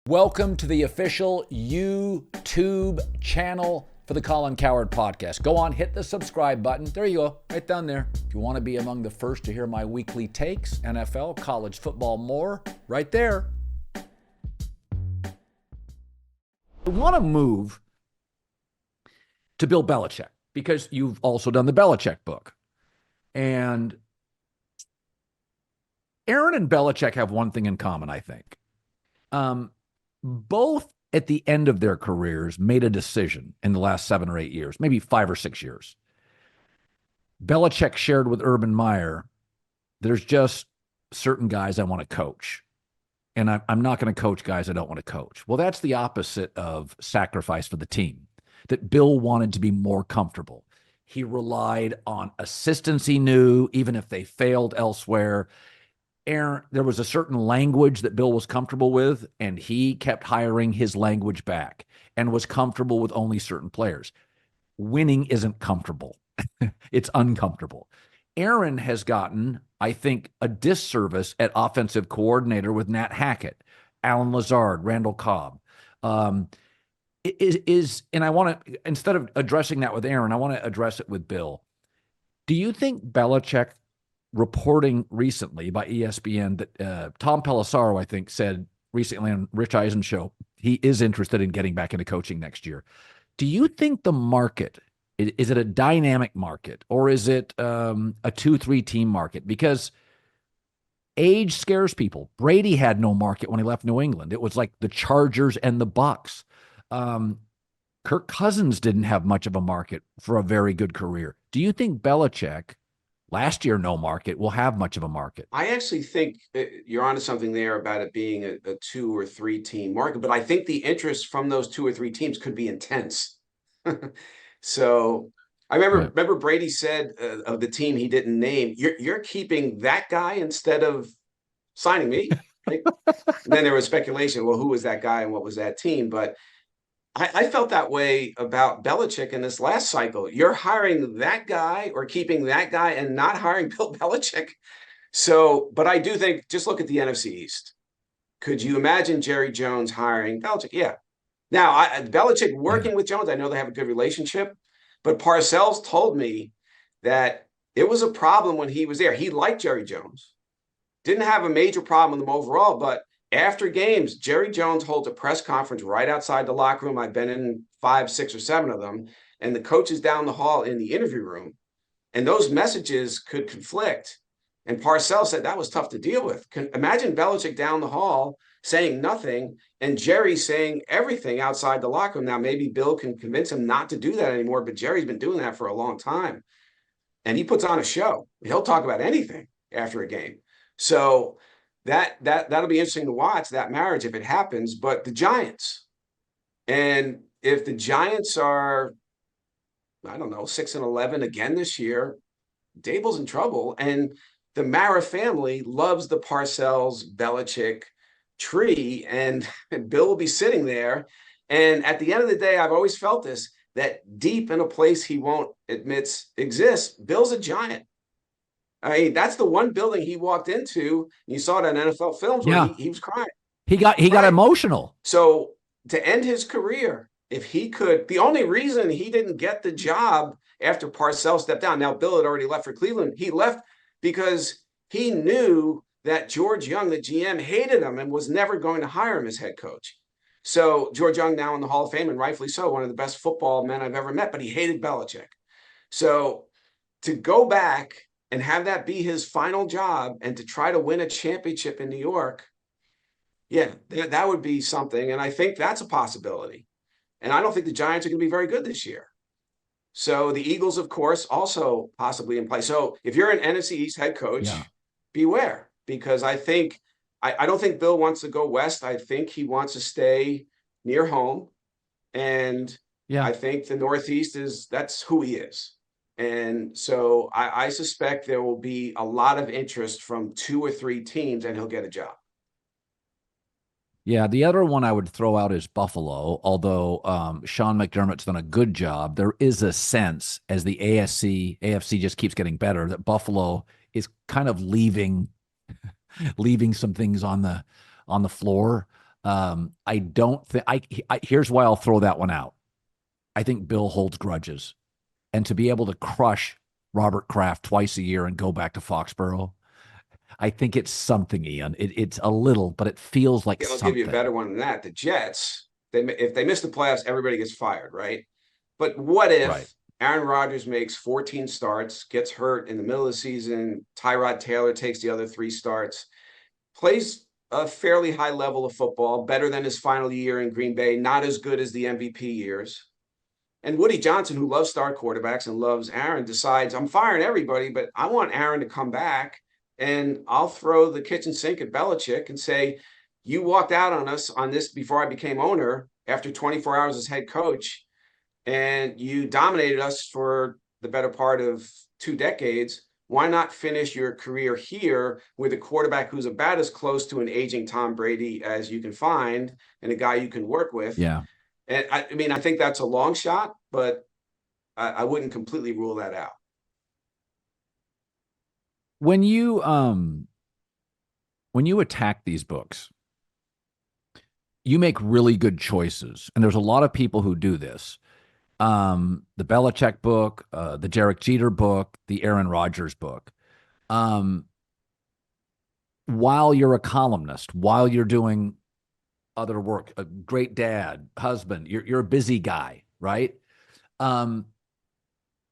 Welcome to the official YouTube channel for the Colin Cowherd podcast. Go on, hit the subscribe button. There you go, right down there. If you want to be among the first to hear my weekly takes, NFL, college football, more, right there. I want to move to Bill Belichick because you've also done the Belichick book. And Aaron and Belichick have one thing in common, I think. Both at the end of their careers made a decision in the last 7 or 8 years, maybe 5 or 6 years. Belichick shared with Urban Meyer, there's just certain guys I want to coach. And I'm not going to coach guys I don't want to coach. Well, that's the opposite of sacrifice for the team, that Bill wanted to be more comfortable. He relied on assistants he knew, even if they failed elsewhere. Aaron, there was a certain language that Bill was comfortable with, and he kept hiring his language back and was comfortable with only certain players. Winning isn't comfortable. It's uncomfortable. Aaron has gotten, I think, a disservice at offensive coordinator with Nat Hackett, Alan Lazard, Randall Cobb. And I want to, instead of addressing that with Aaron, I want to address it with Bill. Do you think Belichick, reporting recently by ESPN that Tom Pelissero, I think, said recently on Rich Eisen's show, he is interested in getting back into coaching next year. Do you think the market, is it a dynamic market or is it a 2-3 team market? Because age scares people. Brady had no market when he left New England. It was like the Chargers and the Bucks. Kirk Cousins didn't have much of a market for a very good career. Do you think Belichick, last year, no market, will have much of a market? I actually think you're onto something there about it being a 2 or 3 team market, but I think the interest from those 2 or 3 teams could be intense. So I remember Brady said of the team he didn't name, you're keeping that guy instead of signing me. Like, then there was speculation, well, who was that guy and what was that team? But I felt that way about Belichick in this last cycle. You're hiring that guy or keeping that guy and not hiring Bill Belichick. So, but I do think, just look at the NFC East. Could you imagine Jerry Jones hiring Belichick? Yeah. Now, Belichick working with Jones, I know they have a good relationship, but Parcells told me that it was a problem when he was there. He liked Jerry Jones, didn't have a major problem with him overall, but after games, Jerry Jones holds a press conference right outside the locker room. I've been in 5, 6, or 7 of them, and the coaches down the hall in the interview room, and those messages could conflict. And Parcells said that was tough to deal with. Imagine Belichick down the hall saying nothing and Jerry saying everything outside the locker room. Now, maybe Bill can convince him not to do that anymore, but Jerry's been doing that for a long time. And he puts on a show. He'll talk about anything after a game. So that'll be interesting to watch, that marriage, if it happens. But the Giants, and if the Giants are, I don't know, 6-11 again this year, Dable's in trouble. And the Mara family loves the Parcells Belichick tree, and Bill will be sitting there. And at the end of the day, I've always felt this, that deep in a place he won't admit exists, Bill's a Giant. I mean, that's the one building he walked into. You saw it on NFL films where he was crying. He got emotional. So to end his career, if he could, the only reason he didn't get the job after Parcells stepped down, now Bill had already left for Cleveland, he left because he knew that George Young, the GM, hated him and was never going to hire him as head coach. So George Young, now in the Hall of Fame, and rightfully so, one of the best football men I've ever met, but he hated Belichick. So to go back and have that be his final job and to try to win a championship in New York, yeah, that would be something. And I think that's a possibility. And I don't think the Giants are going to be very good this year. So the Eagles, of course, also possibly in play. So if you're an NFC East head coach, beware, because I don't think Bill wants to go west. I think he wants to stay near home. And I think the Northeast that's who he is. And so I suspect there will be a lot of interest from 2 or 3 teams, and he'll get a job. Yeah, the other one I would throw out is Buffalo, although Sean McDermott's done a good job. There is a sense, as the AFC just keeps getting better, that Buffalo is kind of leaving some things on the floor. I don't think here's why I'll throw that one out. I think Bill holds grudges, and to be able to crush Robert Kraft twice a year and go back to Foxborough, I think it's something, Ian. It's a little, but it feels like Yeah, I'll give you a something. better one than that. The Jets, if they miss the playoffs, everybody gets fired, right? But what Right. if Aaron Rodgers makes 14 starts, gets hurt in the middle of the season, Tyrod Taylor takes the other 3 starts, plays a fairly high level of football, better than his final year in Green Bay, not as good as the MVP years. And Woody Johnson, who loves star quarterbacks and loves Aaron, decides, I'm firing everybody, but I want Aaron to come back. And I'll throw the kitchen sink at Belichick and say, you walked out on us on this before I became owner after 24 hours as head coach, and you dominated us for the better part of 2 decades. Why not finish your career here with a quarterback who's about as close to an aging Tom Brady as you can find and a guy you can work with? Yeah. And I mean, I think that's a long shot, but I wouldn't completely rule that out. When you attack these books, you make really good choices, and there's a lot of people who do this. The Belichick book, the Derek Jeter book, the Aaron Rodgers book. Um, while you're a columnist, while you're doing other work, a great dad, husband, you're a busy guy, right? Um,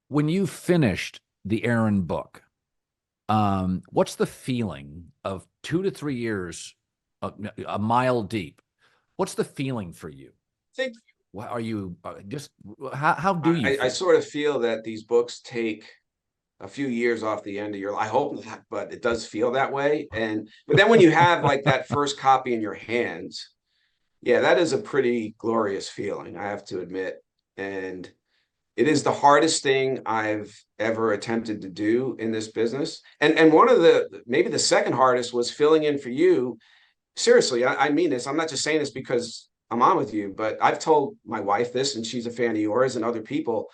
when you finished the Aaron book, what's the feeling of 2 to 3 years, a mile deep? What's the feeling for you? I think Are you just how do you I feel? sort of feel that these books take a few years off the end of your life. I hope not, but it does feel that way. But then when you have like that first copy in your hands, yeah, that is a pretty glorious feeling, I have to admit. And it is the hardest thing I've ever attempted to do in this business. And one of the maybe the second hardest was filling in for you. Seriously, I mean this. I'm not just saying this because I'm on with you, but I've told my wife this, and she's a fan of yours and other people.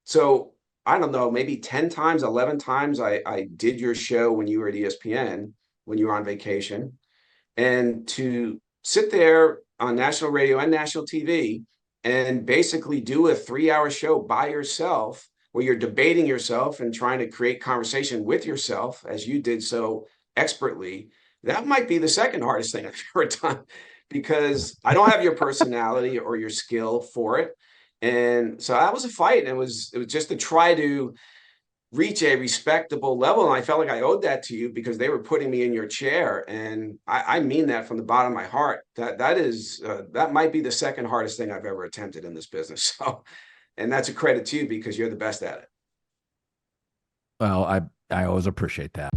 So I don't know, maybe 10 times, 11 times I did your show when you were at ESPN, when you were on vacation. And to sit there on national radio and national TV and basically do a 3 hour show by yourself where you're debating yourself and trying to create conversation with yourself as you did so expertly, that might be the second hardest thing I've ever done because I don't have your personality or your skill for it. And so that was a fight. And it was just to try to reach a respectable level. And I felt like I owed that to you because they were putting me in your chair. And I mean that from the bottom of my heart. That might be the second hardest thing I've ever attempted in this business. So, and that's a credit to you because you're the best at it. Well, I always appreciate that.